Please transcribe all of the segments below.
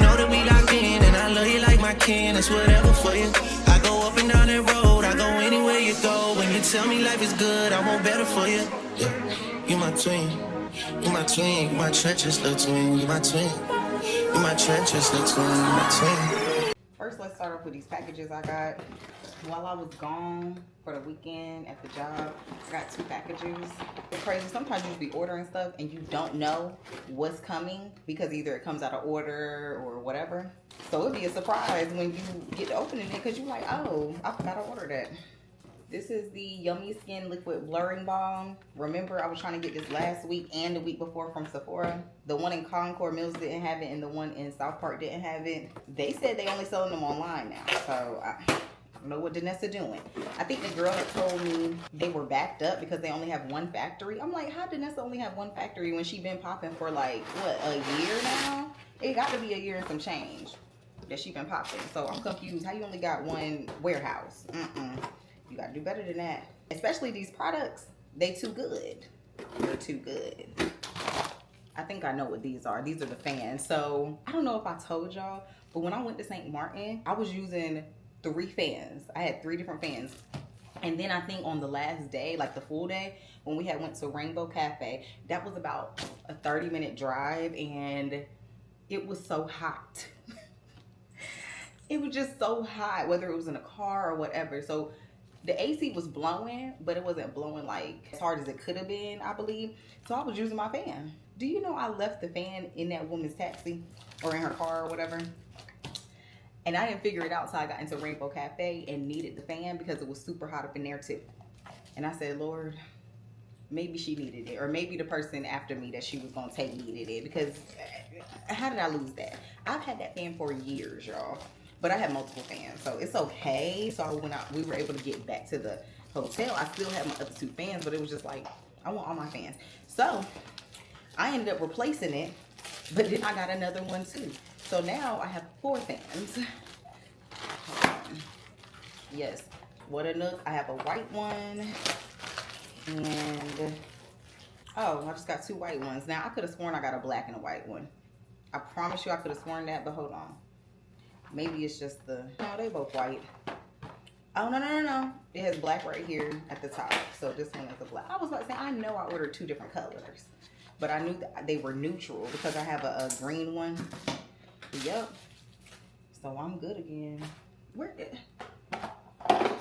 know that we locked in, and I love you like my kin. It's whatever for you. I go up and down that road, I go anywhere you go. When you tell me life is good, I want better for you. Yeah. You my twin, you my twin, you my treacherous little twin, you my twin, you my treacherous little twin, you my twin. First, let's start off with these packages I got. While I was gone for the weekend at the job, I got 2 packages. It's crazy. Sometimes you just be ordering stuff and you don't know what's coming because either it comes out of order or whatever. So it'd be a surprise when you get to opening it because you're like, oh, I forgot to order that. This is the Yummy Skin Liquid Blurring Balm. Remember, I was trying to get this last week and the week before from Sephora. The one in Concord Mills didn't have it and the one in South Park didn't have it. They said they only selling them online now. So I don't know what Danessa doing. I think the girl had told me they were backed up because they only have 1 factory. I'm like, how Danessa only have 1 factory when she been popping for like, what, a year now? It got to be a year and some change that she been popping. So I'm confused. How you only got 1 warehouse? You gotta do better than that. Especially these products, they too good. They're too good. I think I know what these are. These are the fans. So I don't know if I told y'all, but when I went to St. Martin, I was using 3 fans. I had 3 different fans. And then I think on the last day, like the full day, when we had went to Rainbow Cafe, that was about a 30-minute drive and it was so hot. It was just so hot, whether it was in a car or whatever. So the AC was blowing, but it wasn't blowing like as hard as it could have been, I believe. So I was using my fan. Do you know I left the fan in that woman's taxi or in her car or whatever? And I didn't figure it out, so I got into Rainbow Cafe and needed the fan because it was super hot up in there too. And I said, Lord, maybe she needed it, or maybe the person after me that she was gonna take needed it, because how did I lose that? I've had that fan for years, y'all. But I have multiple fans, so it's okay. So when we were able to get back to the hotel, I still had my other 2 fans, but it was just like, I want all my fans. So I ended up replacing it, but then I got another one too. So now I have 4 fans. Yes, what a nook. I have a white one, and oh, I just got 2 white ones. Now I could have sworn I got a black and a white one. I promise you I could have sworn that, but hold on. Maybe it's just the, no, they both white. Oh, no. It has black right here at the top. So this one is a black. I was about to say, I know I ordered 2 different colors. But I knew that they were neutral because I have a green one. Yep. So I'm good again. Where did, I'm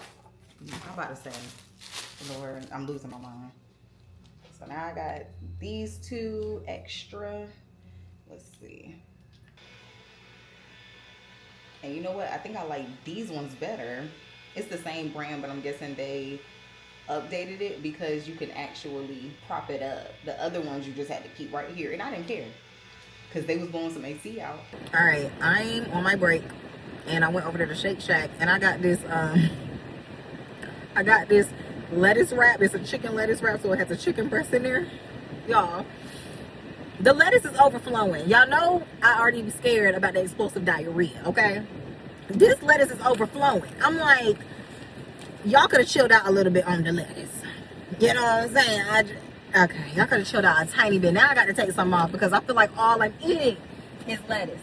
about to say, Lord, I'm losing my mind. So now I got these 2 extra. Let's see. And you know what? I think I like these ones better. It's the same brand, but I'm guessing they updated it because you can actually prop it up. The other ones you just had to keep right here. And I didn't care because they was blowing some AC out. All right, I'm on my break and I went over to the Shake Shack and I got this lettuce wrap. It's a chicken lettuce wrap, so it has a chicken breast in there. Y'all, the lettuce is overflowing. Y'all know I already be scared about the explosive diarrhea, okay? This lettuce is overflowing. I'm like, y'all could have chilled out a little bit on the lettuce. You know what I'm saying? Okay, y'all could have chilled out a tiny bit. Now I got to take some off because I feel like all I'm eating is lettuce.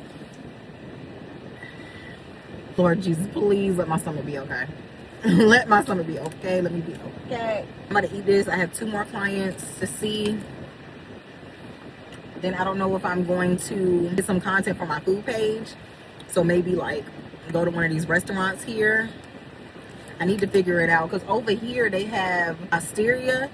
Lord Jesus, please let my stomach be okay. Let my stomach be okay. Let me be okay. I'm about to eat this. I have 2 more clients to see. Then I don't know if I'm going to get some content for my food page. So maybe like go to one of these restaurants here. I need to figure it out because over here they have Osteria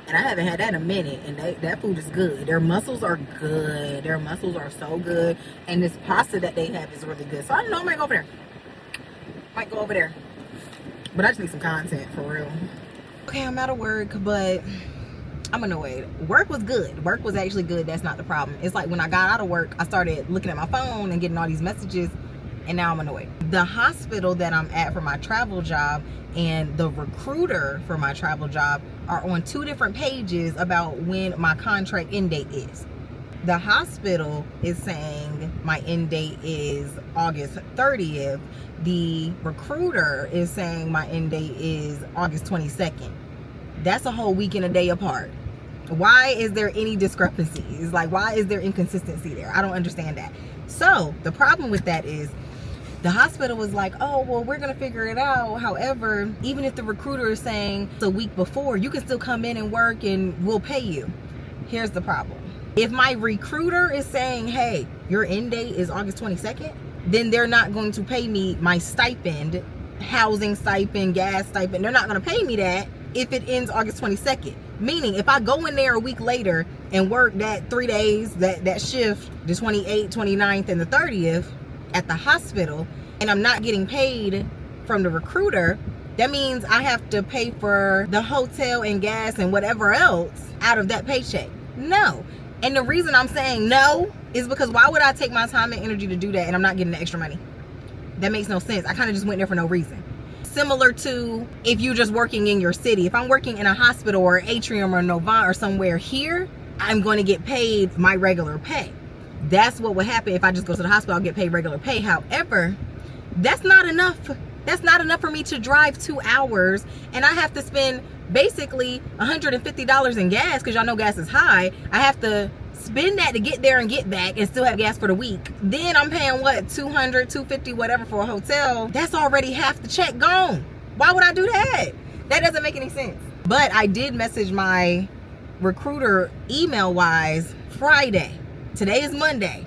and I haven't had that in a minute, and that food is good. Their mussels are good. Their mussels are so good, and this pasta that they have is really good. So I don't know, I might go over there. Might go over there. But I just need some content for real. Okay, I'm out of work, but I'm annoyed. Work was good. Work was actually good. That's not the problem. It's like when I got out of work, I started looking at my phone and getting all these messages, and now I'm annoyed. The hospital that I'm at for my travel job and the recruiter for my travel job are on 2 different pages about when my contract end date is. The hospital is saying my end date is August 30th. The recruiter is saying my end date is August 22nd. That's a whole week and a day apart. Why is there any discrepancies? Like, why is there inconsistency there? I don't understand that. So the problem with that is the hospital was like, oh, well, we're going to figure it out. However, even if the recruiter is saying it's a week before, you can still come in and work and we'll pay you. Here's the problem. If my recruiter is saying, hey, your end date is August 22nd, then they're not going to pay me my stipend, housing stipend, gas stipend. They're not going to pay me that if it ends August 22nd. Meaning, if I go in there a week later and work that 3 days, that shift, the 28th, 29th, and the 30th at the hospital, and I'm not getting paid from the recruiter, that means I have to pay for the hotel and gas and whatever else out of that paycheck. No. And the reason I'm saying no is because why would I take my time and energy to do that and I'm not getting the extra money? That makes no sense. I kind of just went there for no reason. Similar to if you're just working in your city. If I'm working in a hospital or Atrium or Novant or somewhere here, I'm going to get paid my regular pay. That's what would happen if I just go to the hospital. I'll get paid regular pay. However, that's not enough. That's not enough for me to drive 2 hours and I have to spend basically $150 in gas, because y'all know gas is high. I have to spend that to get there and get back and still have gas for the week. Then I'm paying what, $200, $250, whatever for a hotel. That's already half the check gone. Why would I do that? That doesn't make any sense. But I did message my recruiter email wise Friday. Today is Monday.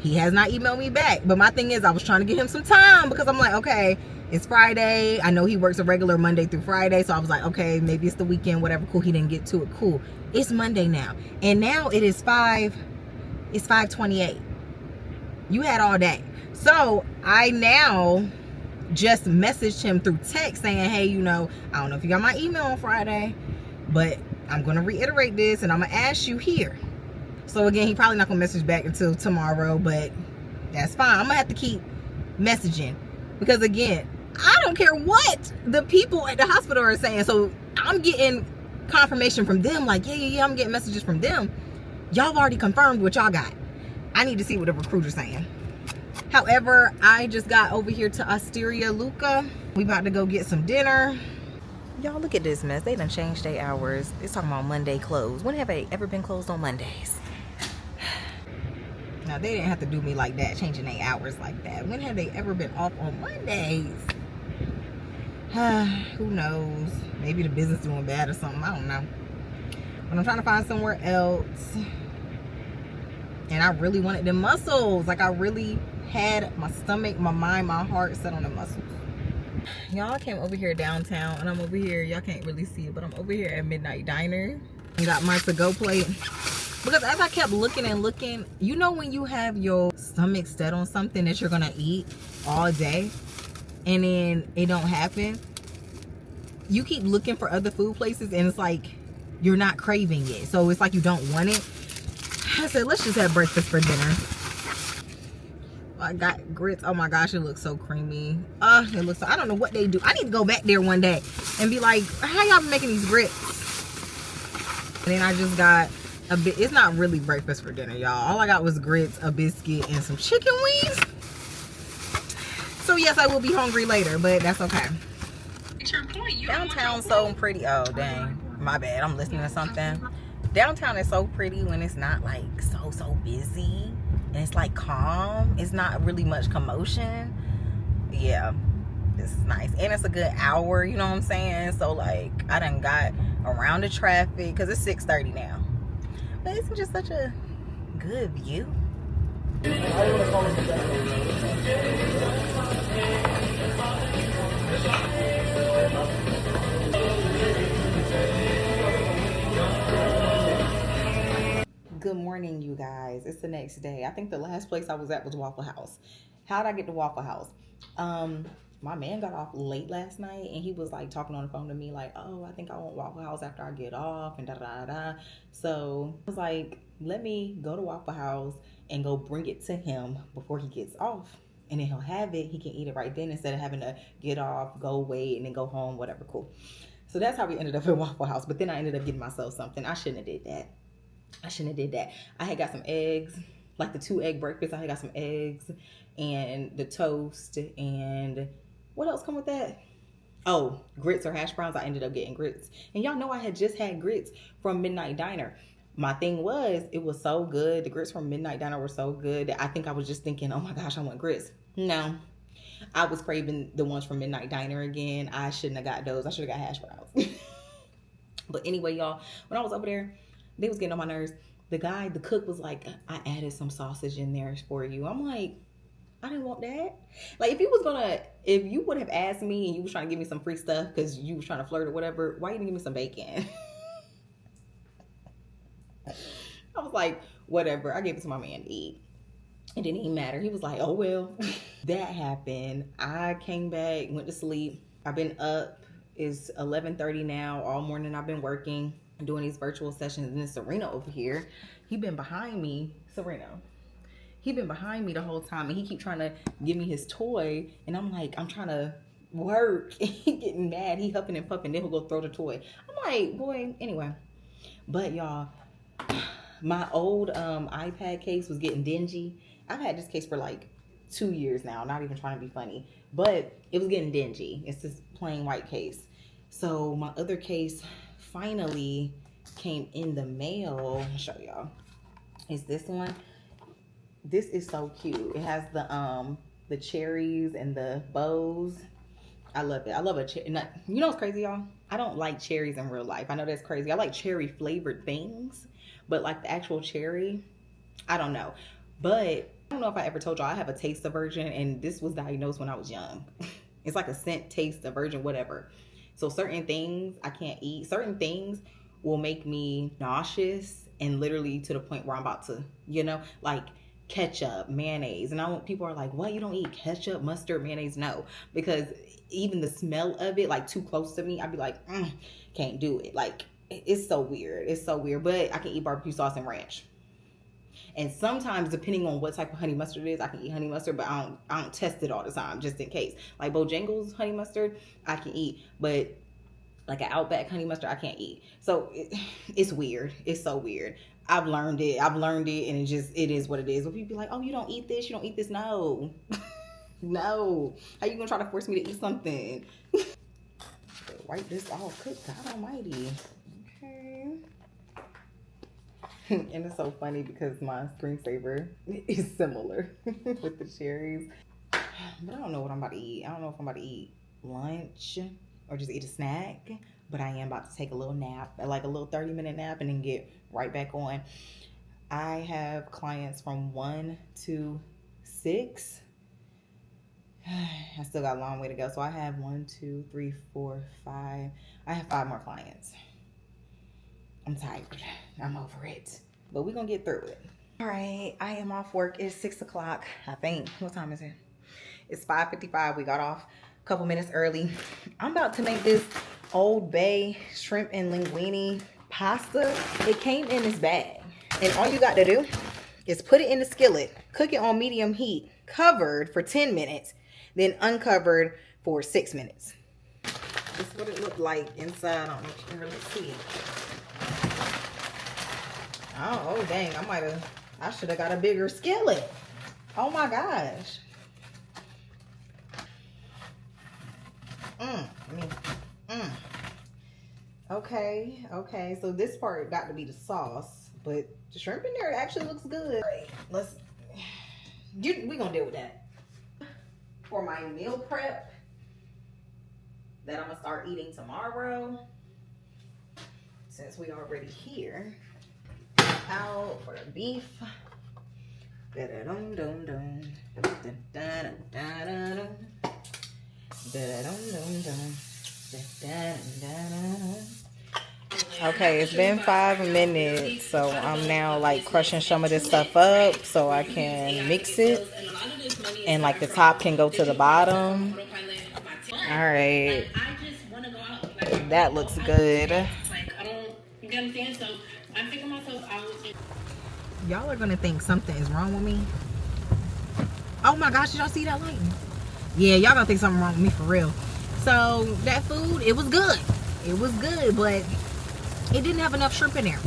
He has not emailed me back. But my thing is, I was trying to give him some time because I'm like, okay, it's Friday. I know he works a regular Monday through Friday. So I was like, okay, maybe it's the weekend, whatever. Cool. He didn't get to it. Cool. It's Monday now. And now it is 5:28. You had all day. So I now just messaged him through text saying, hey, you know, I don't know if you got my email on Friday, but I'm going to reiterate this and I'm going to ask you here. So again, he probably not going to message back until tomorrow, but that's fine. I'm going to have to keep messaging because again, I don't care what the people at the hospital are saying. So I'm getting confirmation from them like, yeah, I'm getting messages from them. Y'all already confirmed what y'all got. I need to see what the recruiter's saying. However, I just got over here to Osteria Luca. We about to go get some dinner. Y'all look at this mess. They done changed their hours. It's talking about Monday closed. When have they ever been closed on Mondays? Now, they didn't have to do me like that, changing their hours like that. When have they ever been off on Mondays? Who knows? Maybe the business doing bad or something. I don't know. But I'm trying to find somewhere else. And I really wanted the mussels. Like, I really had my stomach, my mind, my heart set on the mussels. Y'all, came over here downtown. And I'm over here. Y'all can't really see it. But I'm over here at Midnight Diner. And got my to-go plate. Because as I kept looking and looking, you know when you have your stomach set on something that you're going to eat all day and then it don't happen? You keep looking for other food places and it's like you're not craving it. So it's like you don't want it. I said, let's just have breakfast for dinner. I got grits. Oh my gosh, it looks so creamy. It looks so, I don't know what they do. I need to go back there one day and be like, how y'all been making these grits? And then I just got a bit. It's not really breakfast for dinner, y'all. All I got was grits, a biscuit, and some chicken wings. So yes, I will be hungry later, but that's okay. Downtown's so pretty. Oh dang, my bad. I'm listening to something. Downtown is so pretty when it's not like so busy and it's like calm. It's not really much commotion. Yeah, it's nice and it's a good hour. You know what I'm saying? So like I done got around the traffic because it's 6:30 now. But it's just such a good view. Good morning, you guys. It's the next day. I think the last place I was at was Waffle House. How did I get to Waffle House? My man got off late last night and he was like talking on the phone to me like, oh, I think I want Waffle House after I get off and da da da. So I was like, let me go to Waffle House and go bring it to him before he gets off. And then he'll have it. He can eat it right then instead of having to get off, go wait, and then go home, whatever, cool. So that's how we ended up at Waffle House. But then I ended up getting myself something. I shouldn't have did that. I had got some eggs, like the 2 egg breakfast. I had got some eggs and the toast and what else come with that? Oh, grits or hash browns. I ended up getting grits. And y'all know I had just had grits from Midnight Diner. my thing was, it was so good. The grits from Midnight Diner were so good that I think I was just thinking, oh my gosh, I want grits. No, I was craving the ones from Midnight Diner again. I shouldn't have got those. I should have got hash browns. But anyway, y'all, when I was over there, they was getting on my nerves. The cook was like, I added some sausage in there for you. I'm like, I didn't want that. Like, if you would have asked me and you was trying to give me some free stuff because you was trying to flirt or whatever, why you didn't give me some bacon? I was like, whatever. I gave it to my man to eat. It didn't even matter. He was like, oh, well. That happened. I came back, went to sleep. I've been up. It's 11:30 now. All morning I've been working, doing these virtual sessions. And then Serena over here, he been behind me. Serena. He been behind me the whole time. And he keep trying to give me his toy. And I'm like, I'm trying to work. He getting mad. He huffing and puffing. Then he'll go throw the toy. I'm like, boy, anyway. But y'all, my old iPad case was getting dingy. I've had this case for like 2 years now, not even trying to be funny, but it was getting dingy. It's this plain white case. So my other case finally came in the mail. I'll show y'all. It's this one. This is so cute. It has the cherries and the bows. I love it. I love a cherry. You know what's crazy, y'all? I don't like cherries in real life. I know that's crazy. I like cherry flavored things, but like the actual cherry, I don't know. But I don't know if I ever told y'all, I have a taste aversion, and this was diagnosed when I was young. It's like a scent, taste aversion, whatever. So certain things I can't eat. Certain things will make me nauseous, and literally to the point where I'm about to, like ketchup, mayonnaise. And people are like, what, you don't eat ketchup, mustard, mayonnaise? No, because even the smell of it, like too close to me, I'd be like, can't do it. Like, it's so weird. It's so weird. But I can eat barbecue sauce and ranch. And sometimes, depending on what type of honey mustard it is, I can eat honey mustard, but I don't test it all the time, just in case. Like Bojangles honey mustard, I can eat, but like an Outback honey mustard, I can't eat. So it's weird. It's so weird. I've learned it, and it is what it is. When people be like, oh, you don't eat this, no. No. How you gonna try to force me to eat something? Wipe this all cooked, God almighty. Okay. And it's so funny because my screensaver is similar with the cherries. But I don't know what I'm about to eat. I don't know if I'm about to eat lunch or just eat a snack. But I am about to take a little nap, like a little 30-minute nap, and then get right back on. I have clients from 1 to 6. I still got a long way to go. So I have 1, 2, 3, 4, 5. I have 5 more clients. I'm tired. I'm over it. But we're going to get through it. All right. I am off work. It's 6 o'clock, I think. What time is it? It's 5:55. We got off a couple minutes early. I'm about to make this Old Bay shrimp and linguine pasta. It came in this bag. And all you got to do is put it in the skillet, cook it on medium heat, covered for 10 minutes, then uncovered for 6 minutes. This is what it looked like inside. I don't know if you can really see it. Oh dang, I should have got a bigger skillet. Oh my gosh. Okay, so this part got to be the sauce, but the shrimp in there actually looks good. All right, we're gonna deal with that. For my meal prep that I'm gonna start eating tomorrow, since we already here. Out for the beef. Okay, it's been 5 minutes, so I'm now like crushing some of this stuff up so I can mix it, and like the top can go to the bottom. All right, that looks good. Y'all are gonna think something is wrong with me. Oh my gosh, did y'all see that lighting? Yeah, y'all gonna think something wrong with me for real. So that food, it was good. It was good, but it didn't have enough shrimp in there.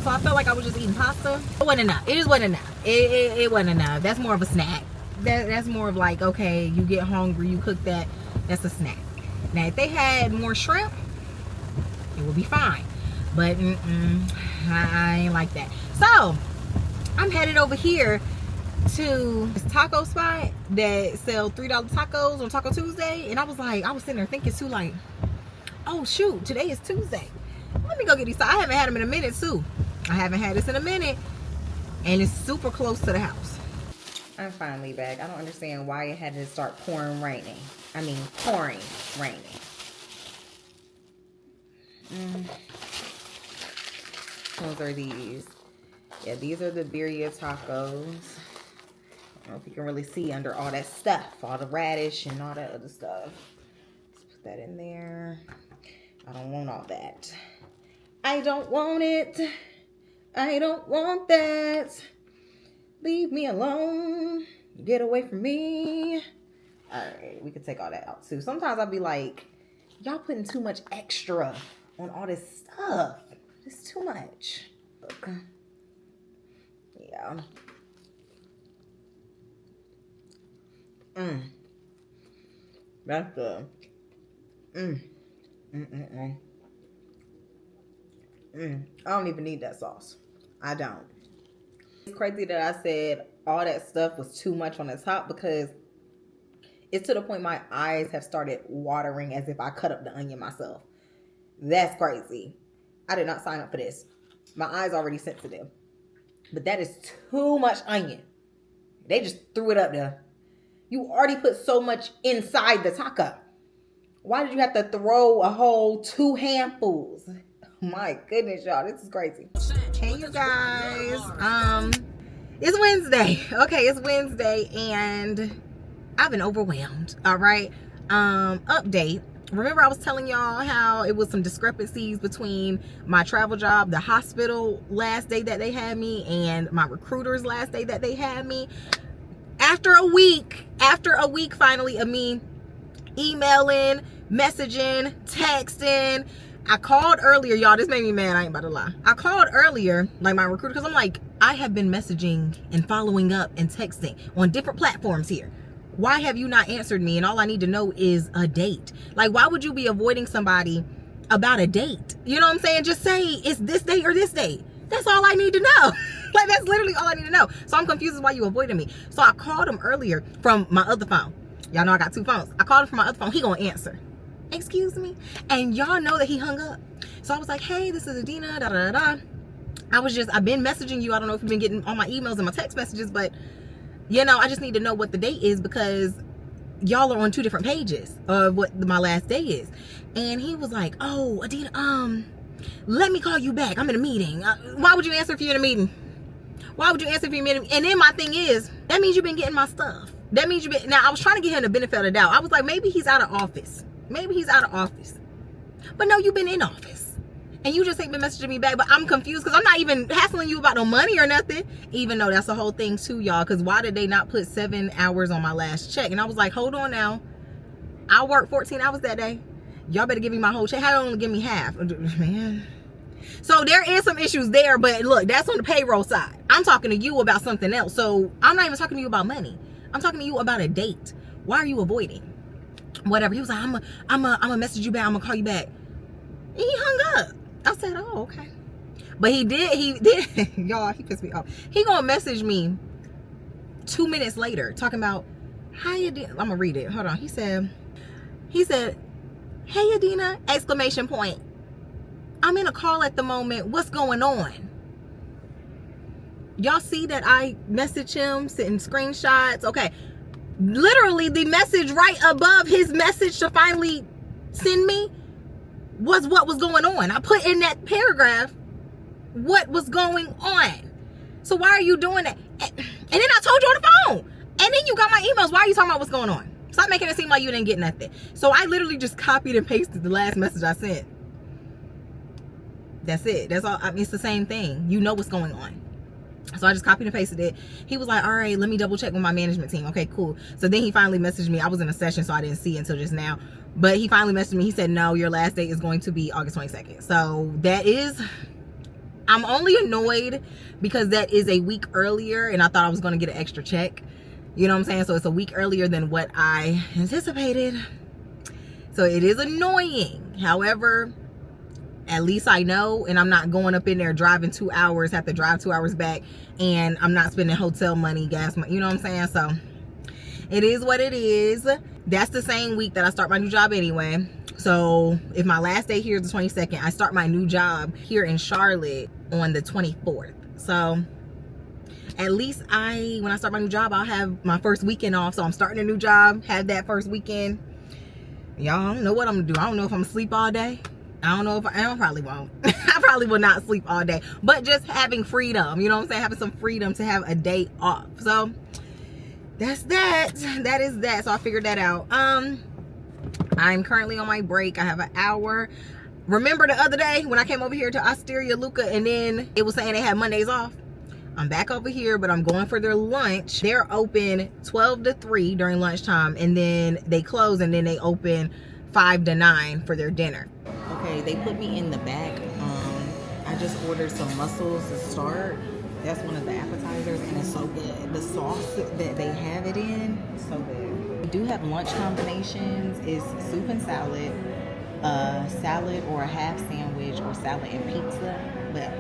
So I felt like I was just eating pasta. It wasn't enough. It just wasn't enough. It wasn't enough. That's more of a snack. That's more of like, okay, you get hungry, you cook that. That's a snack. Now, if they had more shrimp, it would be fine. But I ain't like that. So I'm headed over here to this taco spot that sell $3 tacos on Taco Tuesday. And I was sitting there thinking too, like, oh shoot, today is Tuesday. Let me go get these. I haven't had them in a minute too. I haven't had this in a minute. And it's super close to the house. I'm finally back. I don't understand why it had to start pouring raining. Those are these. Yeah, these are the birria tacos. I don't know if you can really see under all that stuff, all the radish and all that other stuff. Let's put that in there. I don't want all that. I don't want it. I don't want that. Leave me alone. Get away from me. Alright, we can take all that out too. Sometimes I'll be like, y'all putting too much extra on all this stuff. It's too much. Look. Yeah. That's good. I don't even need that sauce. I don't. It's crazy that I said all that stuff was too much on the top, because it's to the point my eyes have started watering as if I cut up the onion myself. That's crazy. I did not sign up for this. My eyes already sensitive. But that is too much onion. They just threw it up there. You already put so much inside the taco. Why did you have to throw a whole 2 handfuls? My goodness, y'all, this is crazy. Hey, you guys. It's Wednesday. Okay, it's Wednesday, and I've been overwhelmed. All right. Update. Remember I was telling y'all how it was some discrepancies between my travel job, the hospital last day that they had me, and my recruiter's last day that they had me. After a week finally of me emailing, messaging, texting, I called earlier, y'all. This made me mad. I ain't about to lie. I called earlier, like my recruiter, because I'm like, I have been messaging and following up and texting on different platforms here. Why have you not answered me? And all I need to know is a date. Like, why would you be avoiding somebody about a date? You know what I'm saying? Just say it's this date or this date. That's all I need to know. Like, that's literally all I need to know. So I'm confused as why you avoided me. So I called him earlier from my other phone. Y'all know I got 2 phones. I called him from my other phone. He gonna answer. Excuse me? And y'all know that he hung up. So I was like, hey, this is Dina, da da da da. I've been messaging you. I don't know if you've been getting all my emails and my text messages, but you know, I just need to know what the date is, because y'all are on 2 different pages of what my last day is. And he was like, oh, Adina, let me call you back. I'm in a meeting. Why would you answer if you're in a meeting? Why would you answer if you're in a meeting? And then my thing is, that means you've been getting my stuff. That means now I was trying to get him the benefit of the doubt. I was like, maybe he's out of office. Maybe he's out of office. But no, you've been in office. And you just ain't been messaging me back. But I'm confused, because I'm not even hassling you about no money or nothing. Even though that's the whole thing too, y'all. Because why did they not put 7 hours on my last check? And I was like, hold on now. I worked 14 hours that day. Y'all better give me my whole check. How don't give me half? Man. So there is some issues there. But look, that's on the payroll side. I'm talking to you about something else. So I'm not even talking to you about money. I'm talking to you about a date. Why are you avoiding? Whatever. He was like, I'm a message you back. I'm gonna call you back. And he hung up. I said, oh, okay. But he did, y'all, he pissed me off. He gonna message me 2 minutes later talking about, hi, Adina. I'm gonna read it. Hold on. He said, hey, Adina, exclamation point. I'm in a call at the moment. What's going on? Y'all see that I message him, sending screenshots. Okay. Literally the message right above his message to finally send me was what was going on. I put in that paragraph what was going on. So why are you doing that? And then I told you on the phone. And then you got my emails. Why are you talking about what's going on? Stop making it seem like you didn't get nothing. So I literally just copied and pasted the last message I sent. That's it. That's all. I mean, it's the same thing. You know what's going on. So I just copied and pasted it. He was like, all right, let me double check with my management team. Okay, cool. So then he finally messaged me. I was in a session, so I didn't see it until just now. But he finally messaged me. He said, no, your last date is going to be August 22nd. So that is, I'm only annoyed because that is a week earlier, and I thought I was going to get an extra check. You know what I'm saying? So it's a week earlier than what I anticipated. So it is annoying. However, at least I know, and I'm not going up in there driving 2 hours, have to drive 2 hours back, and I'm not spending hotel money, gas money, you know what I'm saying? So it is what it is. That's the same week that I start my new job anyway. So if my last day here is the 22nd, I start my new job here in Charlotte on the 24th. So at least when I start my new job, I'll have my first weekend off. So I'm starting a new job, have that first weekend. Y'all don't know what I'm gonna do. I don't know if I'm gonna sleep all day. I don't know if I probably won't. I probably will not sleep all day. But just having freedom, you know what I'm saying? Having some freedom to have a day off. So that's that. That is that. So I figured that out. I'm currently on my break. I have an hour. Remember the other day when I came over here to Osteria Luca and then it was saying they had Mondays off? I'm back over here, but I'm going for their lunch. They're open 12 to 3 during lunchtime, and then they close, and then they open 5 to 9 for their dinner. Okay, they put me in the back. I just ordered some mussels to start. That's one of the appetizers, and it's so good. The sauce that they have it in, so good. We do have lunch combinations. It's soup and salad, salad or a half sandwich, or salad and pizza, but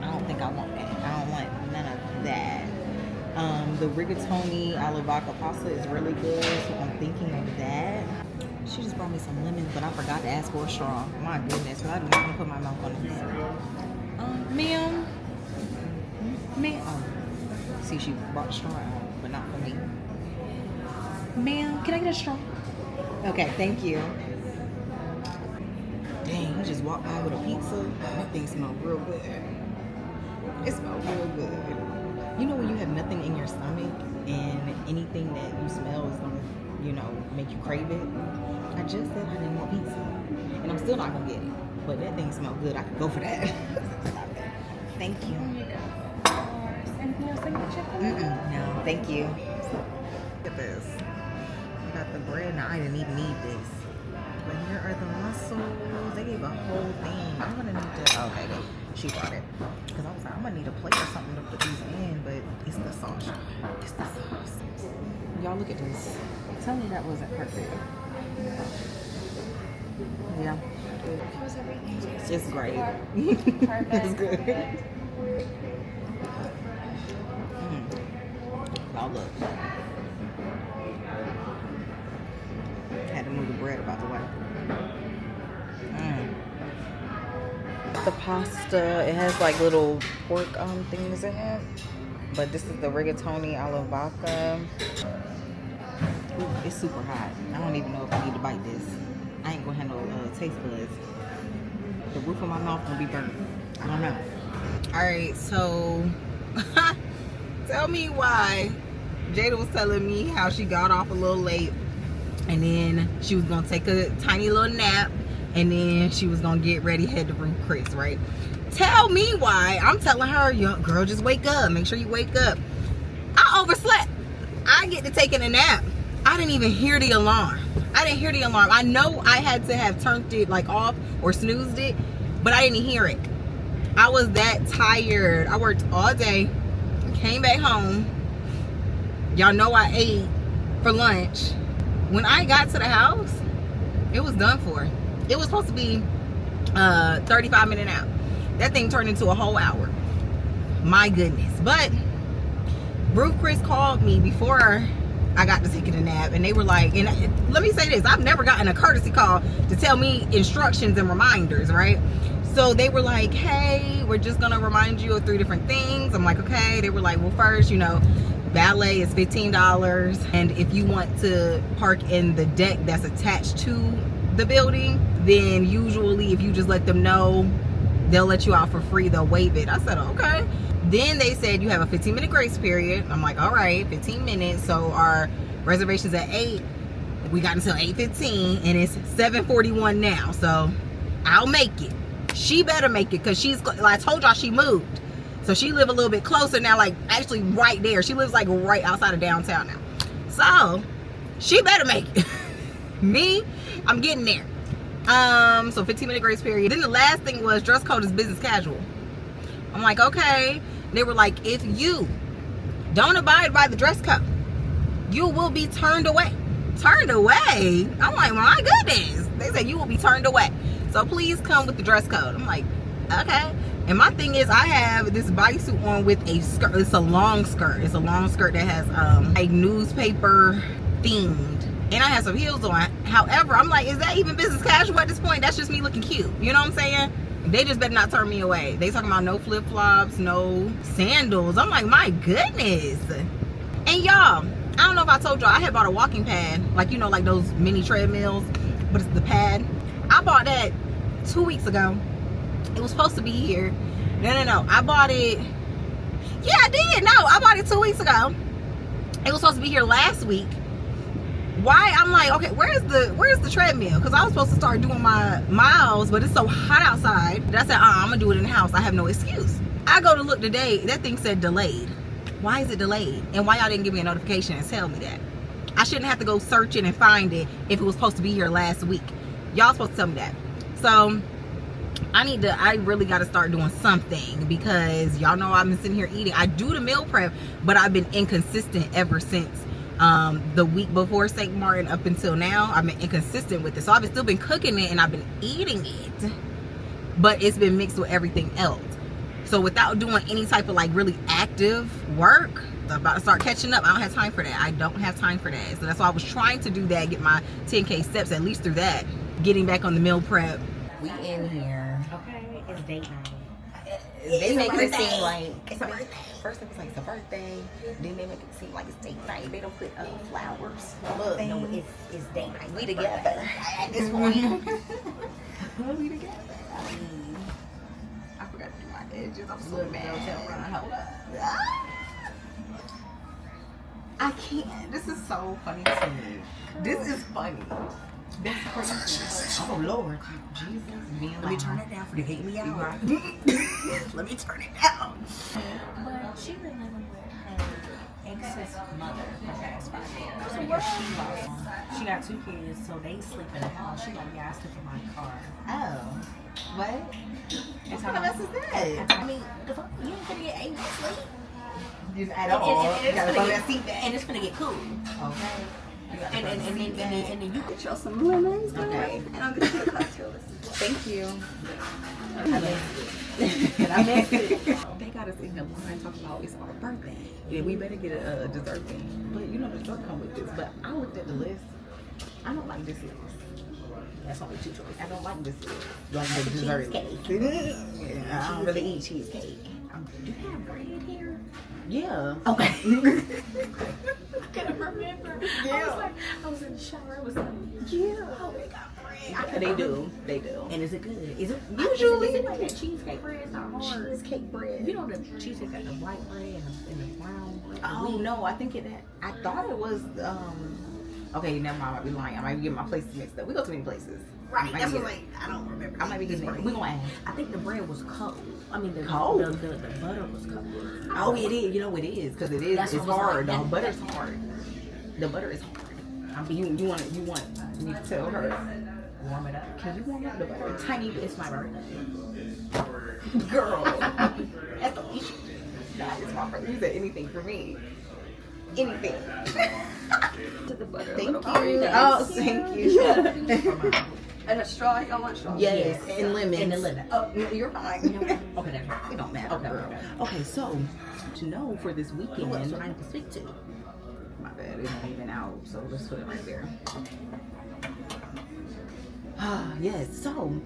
I don't think I want that. I don't want none of that. The rigatoni alla vodka pasta is really good, so I'm thinking of that. She just brought me some lemons, but I forgot to ask for a straw. My goodness, but I do not want to put my mouth on this. Ma'am. Oh, see, she brought a straw out, but not for me. Ma'am, can I get a straw? Okay, thank you. Dang, he just walked by with a pizza. That thing smells real good. It smells real good. You know when you have nothing in your stomach and anything that you smell is gonna, you know, make you crave it? I just said I didn't want pizza. And I'm still not gonna get it. But that thing smells good. I could go for that. Thank you. Anything else I can check on? No, thank you. Look at this. I got the bread. Now I didn't even need this. But here are the mussels. They gave a whole thing. I'm gonna need to. Okay, good. She brought it. Because I was like, I'm gonna need a plate or something to put these in, but it's the sauce. It's the sauce. Y'all look at this. Tell me that wasn't perfect. Yeah. How was everything? It's great. Perfect. It's good. Oh, look. Had to move the bread about the way. The pasta, it has like little pork things in it. But this is the rigatoni alla vodka. Ooh, it's super hot. I don't even know if I need to bite this. I ain't gonna have no taste buds. The roof of my mouth gonna be burnt. I don't know. Alright, so tell me why Jada was telling me how she got off a little late and then she was gonna take a tiny little nap and then she was gonna get ready, head to Room Chris, right? Tell me why I'm telling her, yo, girl, just wake up. Make sure you wake up. I overslept. I get to taking a nap. I didn't even hear the alarm. I know I had to have turned it like off or snoozed it, but I didn't hear it. I was that tired. I worked all day, came back home. Y'all know I ate for lunch. When I got to the house, it was done for. It was supposed to be 35-minute nap. That thing turned into a whole hour. My goodness. But Ruth Chris called me before I got to taking a nap, and they were like, and let me say this, I've never gotten a courtesy call to tell me instructions and reminders, right? So they were like, hey, we're just gonna remind you of 3 different things. I'm like, okay. They were like, well, first, you know, valet is $15, and if you want to park in the deck that's attached to the building, then usually if you just let them know, they'll let you out for free. They'll waive it. I said, okay. Then they said you have a 15-minute grace period. I'm like, all right, 15 minutes. So our reservation's at 8. We got until 8:15, and it's 7:41 now. So I'll make it. She better make it, because she's, like I told y'all, she moved. So she live a little bit closer now, like actually right there. She lives like right outside of downtown now. So she better make it. Me, I'm getting there. So 15-minute grace period. Then the last thing was dress code is business casual. I'm like, okay. They were like, if you don't abide by the dress code, you will be turned away. Turned away? I'm like, my goodness. They said you will be turned away. So please come with the dress code. I'm like, okay. And my thing is, I have this bodysuit on with a skirt. It's a long skirt. It's a long skirt that has a newspaper themed. And I have some heels on. However, I'm like, is that even business casual at this point? That's just me looking cute. You know what I'm saying? They just better not turn me away. They talking about no flip-flops, no sandals. I'm like, my goodness. And y'all, I don't know if I told y'all, I had bought a walking pad. Like, you know, like those mini treadmills. But it's the pad. I bought that 2 weeks ago. It was supposed to be here. No. I bought it. Yeah, I did. No, I bought it 2 weeks ago. It was supposed to be here last week. Why? I'm like, okay, where's the treadmill? Because I was supposed to start doing my miles, but it's so hot outside that I said, I'm gonna do it in the house. I have no excuse. I go to look today, that thing said delayed. Why is it delayed? And why y'all didn't give me a notification and tell me that? I shouldn't have to go searching and find it if it was supposed to be here last week. Y'all supposed to tell me that. So I really got to start doing something, because y'all know I've been sitting here eating. I do the meal prep, but I've been inconsistent ever since the week before St. Martin up until now. I've been inconsistent with it. So I've still been cooking it and I've been eating it, but it's been mixed with everything else. So without doing any type of like really active work, I'm about to start catching up. I don't have time for that. I don't have time for that. So that's why I was trying to do that, get my 10K steps at least through that. Getting back on the meal prep. We in here. Okay, it's date night. They make it seem like It's a birthday. First it was like it's a birthday. Then they make it seem like it's date night. They don't put flowers. Look, no, it's date night. We together at this point. We together. I forgot to do my edges. I'm so mad. Hold up. I can't. This is so funny to me. This is funny. That's crazy. Oh Lord, Jesus, Let me turn it down for the hate me out. Let me turn it down. But she been living with her ex's mother for the past 5 years. So yeah, she got 2 kids, so they sleep in the house. She like, yeah, I sleep in my car. Oh, what? what kind of mess is that? I mean, the fuck, you ain't gonna get 8 weeks sleep. Just at all. You gotta throw that seat back. And it's gonna get cool. Okay. And then you Get y'all some lemons. Okay. And I'll get you a cocktail. Thank you. I missed it. They got us in the line talking about it's our birthday. Yeah, we better get a dessert thing. But you know the dessert come with this. But I looked at the list. I don't like this list. That's only 2 choices. I don't like this list. Like the dessert list. Yeah, I don't really eat cheesecake. Do you have bread here? Yeah. Okay. I couldn't remember. Yeah. I was in the shower. It was like, Yeah. oh, they got bread. They do. They do. And is it good? Is it Usually. Is it like that cheesecake bread? It's not hard. Cheesecake bread. You know the cheesecake got the white bread and the brown bread. Oh no, I think I thought it was okay, never mind, I might be lying. I might be getting my places mixed up. We go to many places. Right. I That's might what get- I don't remember. I might be getting it. We're gonna ask. I think the bread was cold. I mean, the Cold? The butter was cold. Oh, it is. You know it is because it is. That's It's what was hard. like. The butter's hard. The butter is hard. I mean, you want me to tell her. Warm it up. Can you warm up the butter? Tiny bit. It's my birthday. Girl, that's the issue. That is my birthday. You said anything for me. Anything. To the butter. Thank you. Oh, thank you. And a straw. Y'all want straw? Yes, and lemon. And the lemon. Oh, you're fine. Okay, that's right. It don't matter. Okay. Okay, so to know for this weekend, Who else would I have to speak to? my bad, it's not even out, so let's put it right there. Yes, so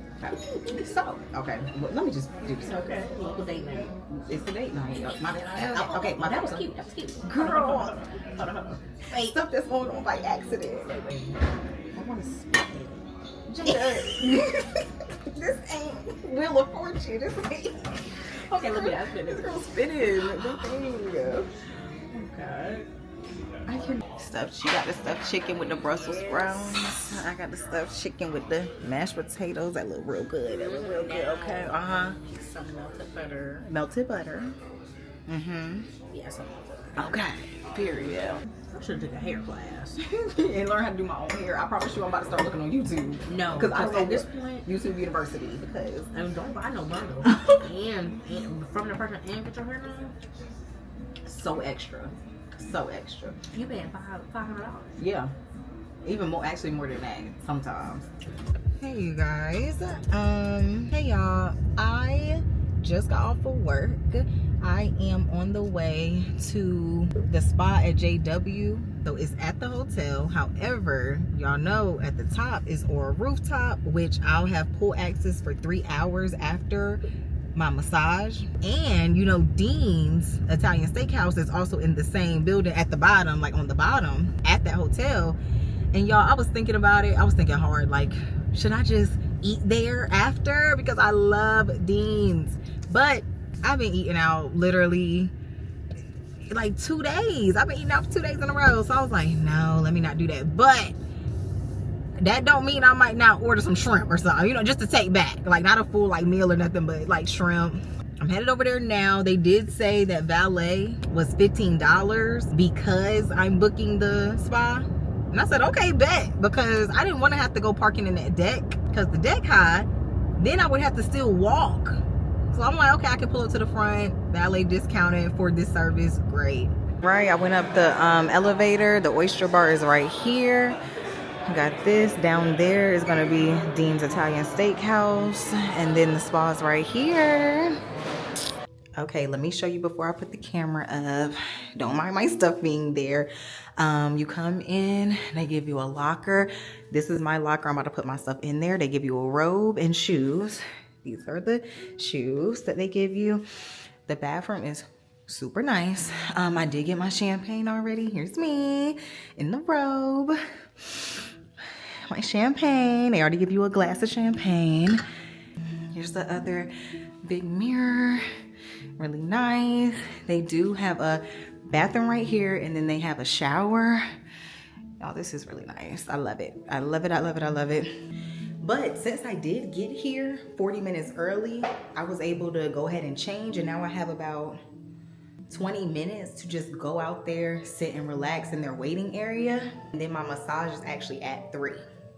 okay, well, let me just do this. Okay. Local date night. It's the date night. My bad. Okay, my That was bad. cute. That was cute. Girl, Hold on. wait, stuff that's going on by accident. I want to spit it. This ain't Wheel of Fortune. This ain't. Okay, let me ask you This this. girl spinning the thing. Okay. I can stuffed. She got the stuffed chicken with the Brussels sprouts. I got the stuffed chicken with the mashed potatoes. That look real good. That look real good. Okay. Some melted butter. Melted butter. Mm-hmm. Yeah, some melted butter. Okay. Period. I should have took a hair class. And learn how to do my own hair. I promise you, I'm about to start looking on YouTube. No, because I at this point, YouTube University because and don't buy no bundle. and from the person and get your hair done, so extra. So extra. you paying $500. Yeah. Even more, actually more than that sometimes. Hey you guys. Hey y'all. I just got off of work. I am on the way to the spa at JW. So it's at the hotel. However, y'all know at the top is or Rooftop, which I'll have pool access for 3 hours after my massage. And you know, Dean's Italian Steakhouse is also in the same building at the bottom, like on the bottom at that hotel. And y'all, I was thinking about it. I was thinking hard, like, should I just eat there after? Because I love Dean's. But I've been eating out literally like 2 days. I've been eating out for 2 days in a row. So I was like, no, let me not do that. But that don't mean I might not order some shrimp or something, you know, just to take back. Like, not a full like meal or nothing, but like shrimp. I'm headed over there now. They did say that valet was $15 because I'm booking the spa. And I said, okay, bet. Because I didn't want to have to go parking in that deck. Because the deck high, then I would have to still walk. So I'm like, okay, I can pull up to the front. Valet discounted for this service. Great. Right, I went up the elevator. The oyster bar is right here. Got this. Down there is going to be Dean's Italian Steakhouse. And then the spa is right here. Okay, let me show you before I put the camera up. Don't mind my stuff being there. You come in, they give you a locker. This is my locker. I'm about to put my stuff in there. They give you a robe and shoes. These are the shoes that they give you. The bathroom is super nice. I did get my champagne already. Here's me in the robe. My champagne. They already give you a glass of champagne. Here's the other big mirror. Really nice. They do have a bathroom right here, and then they have a shower. Oh, this is really nice. I love it. I love it. I love it. I love it. But since I did get here 40 minutes early, I was able to go ahead and change, and now I have about 20 minutes to just go out there, sit and relax in their waiting area. And then my massage is actually at 3.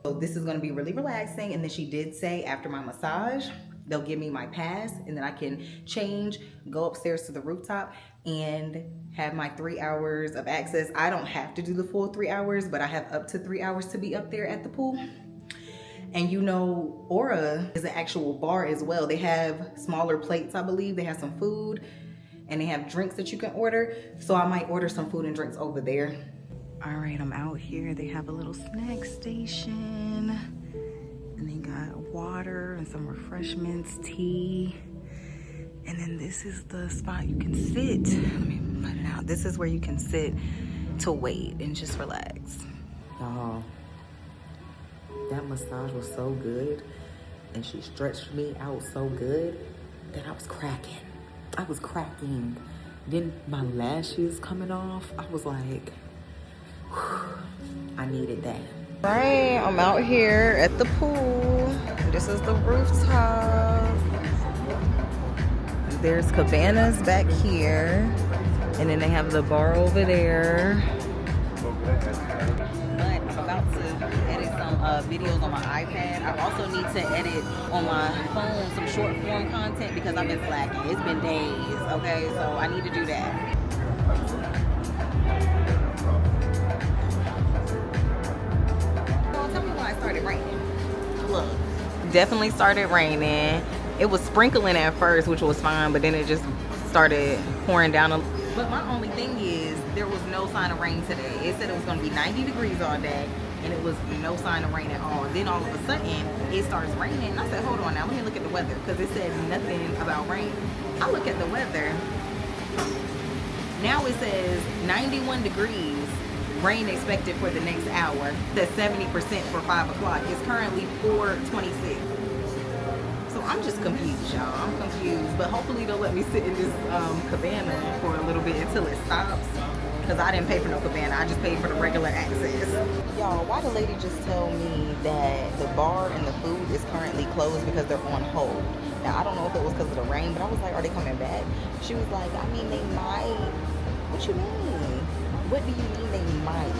So this is gonna be really relaxing. And then she did say after my massage, they'll give me my pass, and then I can change, go upstairs to the rooftop, and have my 3 hours of access. I don't have to do the full 3 hours, but I have up to 3 hours to be up there at the pool. And you know, Aura is an actual bar as well. They have smaller plates, I believe. They have some food, and they have drinks that you can order. So I might order some food and drinks over there. All right, I'm out here. They have a little snack station. And they got water and some refreshments, tea. And then this is the spot you can sit. Let me put it out. This is where you can sit to wait and just relax. Y'all, that massage was so good, and she stretched me out so good that I was cracking. I was cracking. Then my lashes coming off, I was like, whew, I needed that. Right, I'm out here at the pool. This is the rooftop. There's cabanas back here, and then they have the bar over there. But I'm about to edit some videos on my iPad. I also need to edit on my phone some short form content because I've been slacking. It's been days, okay? So I need to do that. Tell me why it started raining. Look, definitely started raining. It was sprinkling at first, which was fine, but then it just started pouring down. But my only thing is, there was no sign of rain today. It said it was going to be 90 degrees all day, and it was no sign of rain at all. Then all of a sudden, it starts raining. And I said, hold on now, let me look at the weather, because it said nothing about rain. I look at the weather. Now it says 91 degrees. Rain expected for the next hour. That's 70% for 5 o'clock. It's currently 4:26. So I'm just confused, y'all. I'm confused. But hopefully they'll let me sit in this cabana for a little bit until it stops. Because I didn't pay for no cabana. I just paid for the regular access. Y'all, why the lady just tell me that the bar and the food is currently closed because they're on hold? Now, I don't know if it was because of the rain, but I was like, are they coming back? She was like, I mean, they might. What you mean? What do you mean they might?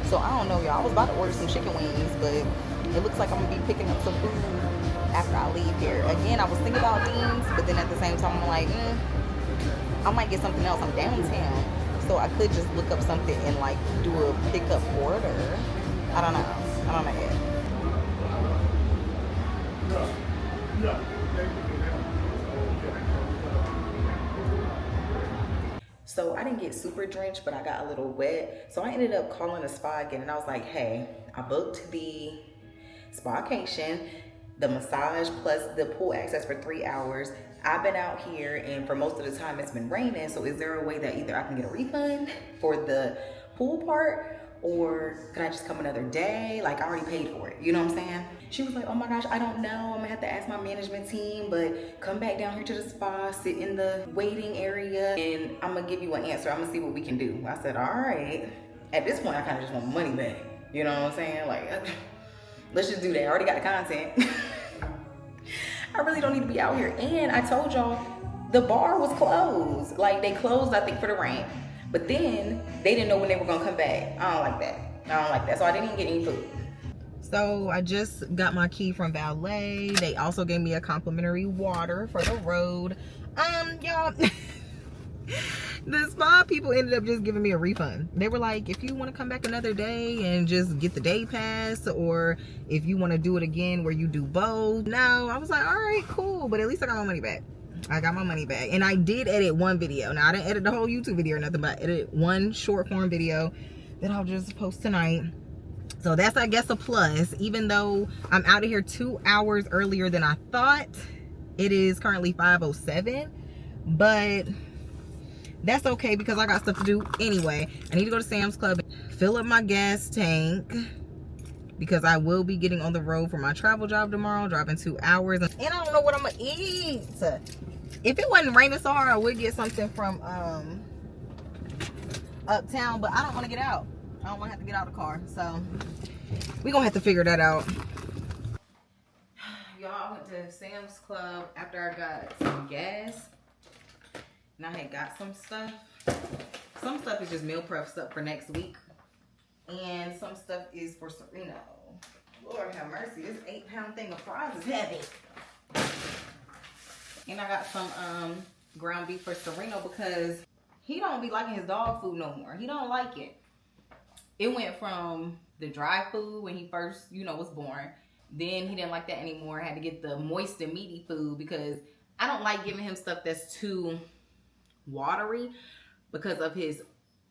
So I don't know, y'all. I was about to order some chicken wings, but it looks like I'm gonna be picking up some food after I leave here. Again, I was thinking about beans, but then at the same time, I'm like, I might get something else. I'm downtown, so I could just look up something and like do a pickup order. I don't know yet. get super drenched, but I got a little wet. So I ended up calling the spa again, and I was like, hey, I booked the spacation, the massage plus the pool access for 3 hours. I've been out here, and for most of the time it's been raining, so is there a way that either I can get a refund for the pool part, or can I just come another day? Like, I already paid for it, you know what I'm saying? She was like, oh my gosh, I don't know. I'm gonna have to ask my management team, but come back down here to the spa, sit in the waiting area, and I'm gonna give you an answer. I'm gonna see what we can do. I said, all right. At this point, I kind of just want my money back. You know what I'm saying? Like, let's just do that. I already got the content. I really don't need to be out here. And I told y'all, the bar was closed. Like, they closed, I think, for the rain. But then they didn't know when they were gonna come back. I don't like that. I don't like that. So I didn't even get any food. So I just got my key from valet. They also gave me a complimentary water for the road. Y'all, the spa people ended up just giving me a refund. They were like, if you want to come back another day and just get the day pass, or if you want to do it again where you do both. No, I was like, all right, cool. But at least I got my money back. I got my money back. And I did edit one video. Now, I didn't edit the whole YouTube video or nothing, but I edited one short form video that I'll just post tonight. So that's, I guess, a plus. Even though I'm out of here 2 hours earlier than I thought. It is currently 5:07. But that's okay because I got stuff to do anyway. I need to go to Sam's Club, fill up my gas tank, because I will be getting on the road for my travel job tomorrow, driving 2 hours. And I don't know what I'm gonna eat. If it wasn't raining so hard, I would get something from Uptown, but I don't want to get out. I don't want to have to get out of the car. So we're gonna have to figure that out. Y'all, I went to Sam's Club after I got some gas. And I had got some stuff. Some stuff is just meal prep stuff for next week. And some stuff is for, you know, Lord have mercy, this 8-pound thing of fries is heavy. And I got some ground beef for Sereno because he don't be liking his dog food no more. He don't like it. It went from the dry food when he first, you know, was born. Then he didn't like that anymore. I had to get the moist and meaty food because I don't like giving him stuff that's too watery because of his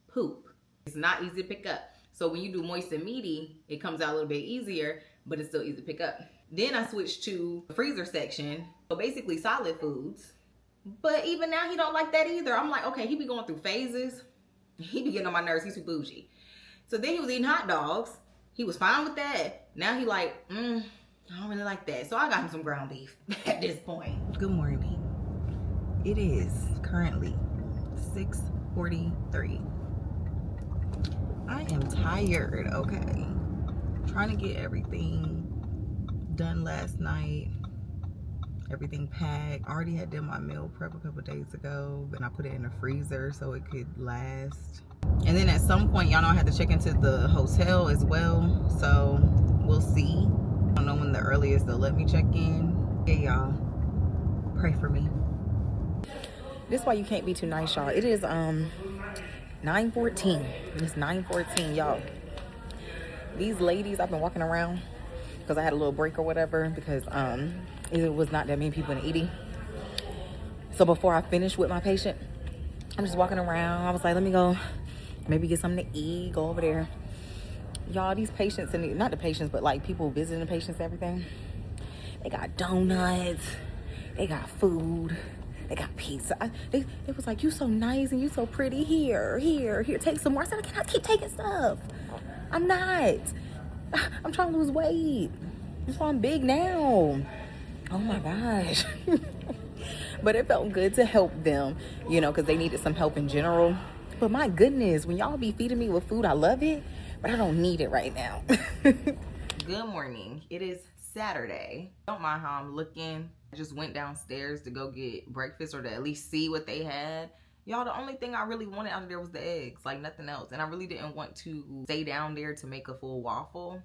poop. It's not easy to pick up. So when you do moist and meaty, it comes out a little bit easier, but it's still easy to pick up. Then I switched to the freezer section. So basically solid foods. But even now he don't like that either. I'm like, okay, he be going through phases. He be getting on my nerves. He's too bougie. So then he was eating hot dogs. He was fine with that. Now he like, I don't really like that. So I got him some ground beef at this point. Good morning. It is currently 6:43. I am tired, okay? Trying to get everything done last night. Everything packed. I already had done my meal prep a couple days ago, and I put it in the freezer so it could last. And then at some point, y'all know I had to check into the hotel as well. So we'll see. I don't know when the earliest they'll let me check in. Yeah, y'all. Pray for me. This is why you can't be too nice, y'all. It is 9:14. It's 9:14, y'all. These ladies, I've been walking around because I had a little break or whatever because it was not that many people in the ED. So before I finished with my patient, I'm just walking around. I was like, let me go maybe get something to eat, go over there. Y'all, these patients, and not the patients, but like people visiting the patients, everything. They got donuts. They got food. They got pizza. It was like, you so nice and you so pretty. Here, take some more. I said, I cannot keep taking stuff. I'm not. I'm trying to lose weight. That's why I'm big now. Oh my gosh. But it felt good to help them, you know, because they needed some help in general. But my goodness, when y'all be feeding me with food, I love it, but I don't need it right now. Good morning. It is Saturday. Don't mind how I'm looking. I just went downstairs to go get breakfast or to at least see what they had. Y'all, the only thing I really wanted out of there was the eggs, like nothing else. And I really didn't want to stay down there to make a full waffle.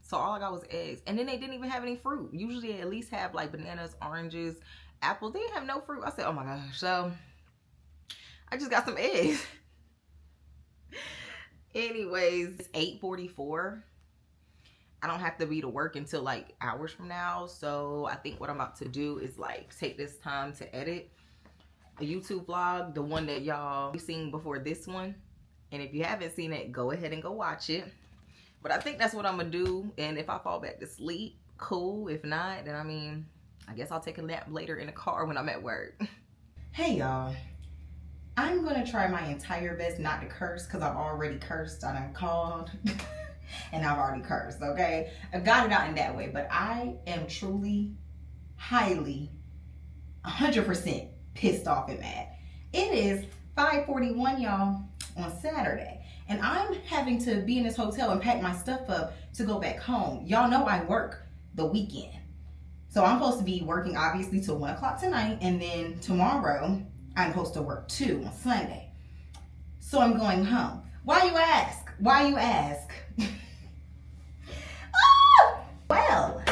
So all I got was eggs. And then they didn't even have any fruit. Usually they at least have like bananas, oranges, apples. They didn't have no fruit. I said, oh my gosh. So I just got some eggs. Anyways, it's 8:44. I don't have to be to work until like hours from now. So I think what I'm about to do is like take this time to edit a YouTube vlog, the one that y'all seen before this one. And if you haven't seen it, go ahead and go watch it. But I think that's what I'm gonna do. And if I fall back to sleep, cool. If not, then I mean, I guess I'll take a nap later in the car when I'm at work. Hey y'all, I'm gonna try my entire best not to curse because I've already cursed. I done called and I've already cursed, okay? I got it out in that way, but I am truly, highly, 100% pissed off and mad. It is 5:41, y'all, on Saturday. And I'm having to be in this hotel and pack my stuff up to go back home. Y'all know I work the weekend. So I'm supposed to be working obviously till 1 o'clock tonight. And then tomorrow, I'm supposed to work too on Sunday. So I'm going home. Why you ask? Why you ask? Well,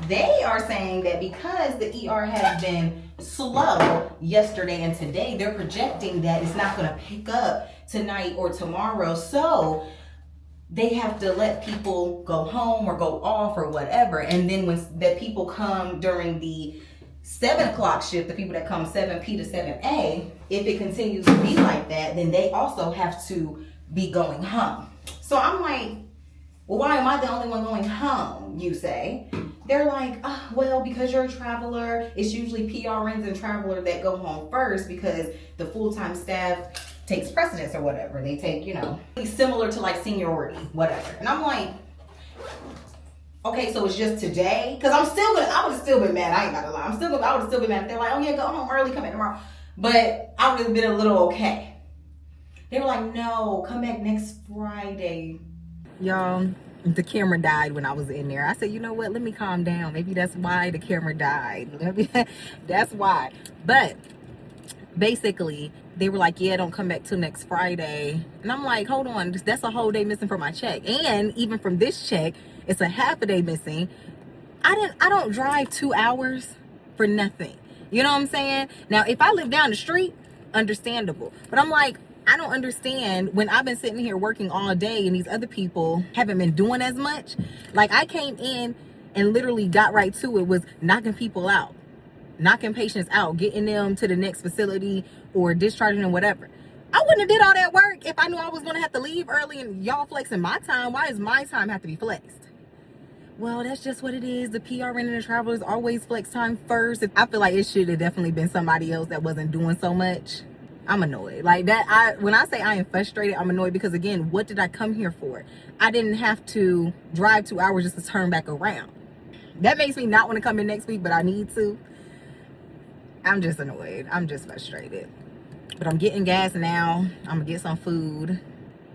they are saying that because the ER has been slow yesterday and today, they're projecting that it's not going to pick up tonight or tomorrow. So they have to let people go home or go off or whatever. And then when the people come during the 7 o'clock shift, the people that come 7P to 7A, if it continues to be like that, then they also have to be going home. So I'm like, well, why am I the only one going home, you say? They're like, oh, well, because you're a traveler, it's usually PRNs and travelers that go home first because the full-time staff takes precedence or whatever. They take, you know, similar to like seniority, whatever. And I'm like, okay, so it's just today? Because I would have still been mad. I ain't gotta lie. I would have still been mad if they're like, oh yeah, go home early, come back tomorrow. But I would have been a little okay. They were like, no, come back next Friday. Y'all, the camera died when I was in there. I said, you know what? Let me calm down. Maybe that's why the camera died. That's why. But basically, they were like, yeah, don't come back till next Friday. And I'm like, hold on. That's a whole day missing from my check. And even from this check, it's a half a day missing. I don't drive 2 hours for nothing. You know what I'm saying? Now, if I live down the street, understandable. But I'm like, I don't understand when I've been sitting here working all day and these other people haven't been doing as much. Like, I came in and literally got right to it, was knocking people out, knocking patients out, getting them to the next facility or discharging them, whatever. I wouldn't have did all that work if I knew I was going to have to leave early and y'all flexing my time. Why does my time have to be flexed? Well, that's just what it is. The PRN and the travelers always flex time first. I feel like it should have definitely been somebody else that wasn't doing so much. I'm annoyed. Like that, when I say I am frustrated, I'm annoyed because, again, what did I come here for? I didn't have to drive 2 hours just to turn back around. That makes me not want to come in next week, but I need to. I'm just annoyed. I'm just frustrated. But I'm getting gas now. I'm going to get some food.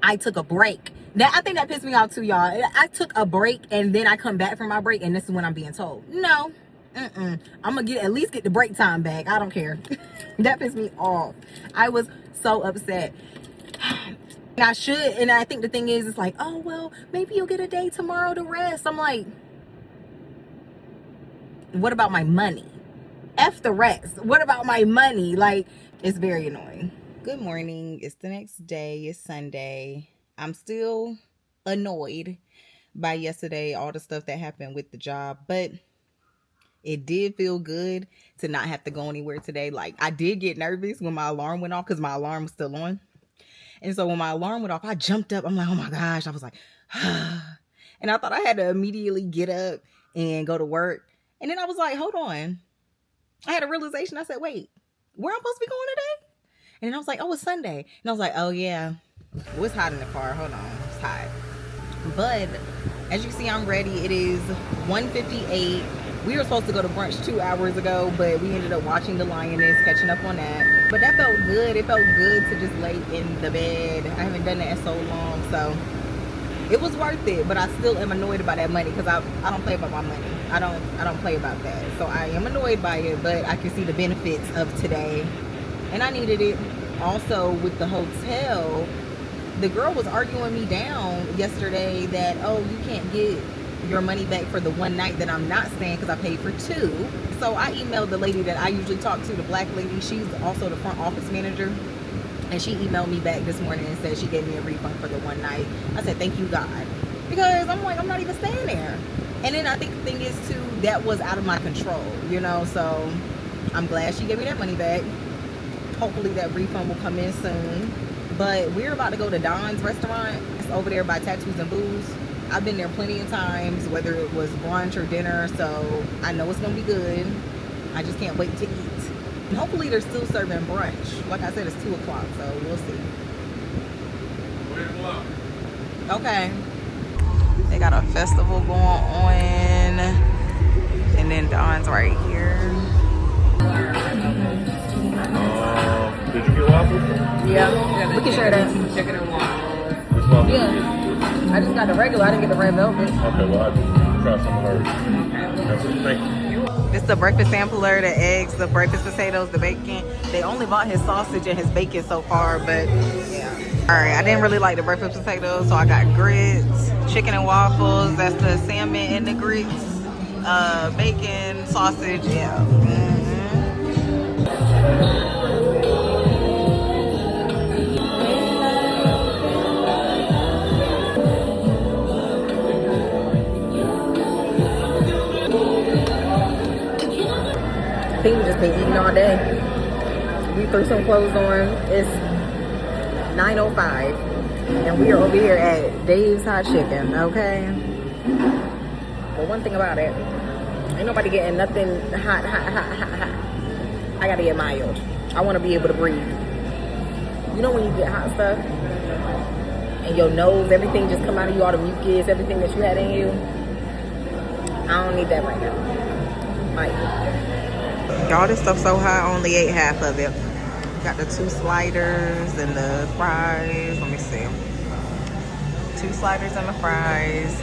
I took a break. I think that pissed me off too, y'all. I took a break and then I come back from my break and this is when I'm being told, no. I'm gonna at least get the break time back. I don't care. That pissed me off. I was so upset. And I should, and I think the thing is, it's like, oh well, maybe you'll get a day tomorrow to rest. I'm like, what about my money? F the rest. What about my money? Like, it's very annoying. Good morning. It's the next day. It's Sunday. I'm still annoyed by yesterday, all the stuff that happened with the job, but it did feel good to not have to go anywhere today. Like, I did get nervous when my alarm went off because my alarm was still on. And so when my alarm went off, I jumped up. I'm like, oh my gosh. I was like, and I thought I had to immediately get up and go to work. And then I was like, hold on. I had a realization. I said, wait, where am I supposed to be going today? And then I was like, oh, it's Sunday. And I was like, oh yeah, well, it's hot in the car. Hold on, it's hot. But as you see, I'm ready. It is 1:58. We were supposed to go to brunch 2 hours ago, but we ended up watching The Lioness, catching up on that. But that felt good. It felt good to just lay in the bed. I haven't done that in so long, so it was worth it. But I still am annoyed about that money because I don't play about my money. I don't play about that. So I am annoyed by it, but I can see the benefits of today, and I needed it. Also, with the hotel, the girl was arguing me down yesterday that, oh, you can't get your money back for the one night that I'm not staying because I paid for two. So I emailed the lady that I usually talk to, the black lady. She's also the front office manager. And she emailed me back this morning and said she gave me a refund for the one night. I said, thank you, God. Because I'm like, I'm not even staying there. And then I think the thing is, too, that was out of my control, you know. So I'm glad she gave me that money back. hopefully that refund will come in soon. But we're about to go to Don's restaurant. It's over there by Tattoos and Booze. I've been there plenty of times, whether it was brunch or dinner, so I know it's gonna be good. I just can't wait to eat. And hopefully they're still serving brunch. Like I said, it's 2 o'clock, so we'll see. Okay. They got a festival going on, and then Don's right here. Did you get waffles? Yeah, we can share that. Chicken and waffles. Which waffle? Yeah, I just got the regular. I didn't get the red velvet. Okay, well, I just try some of hers. That's it. Thank you. It's the breakfast sampler, the eggs, the breakfast potatoes, the bacon. They only bought his sausage and his bacon so far, but yeah. All right, I didn't really like the breakfast potatoes, so I got grits, chicken and waffles. That's the salmon and the grits, bacon, sausage, yeah. I think we just been eating all day. We threw some clothes on. It's 9:05 and we are over here at Dave's Hot Chicken, okay? But one thing about it, ain't nobody getting nothing hot. I gotta get mild. I wanna be able to breathe. You know when you get hot stuff and your nose, everything just come out of you, all the mucus, everything that you had in you? I don't need that right now. Mild. Y'all, this stuff's so hot, I only ate half of it. Got the 2 sliders and the fries. Let me see. 2 sliders and the fries.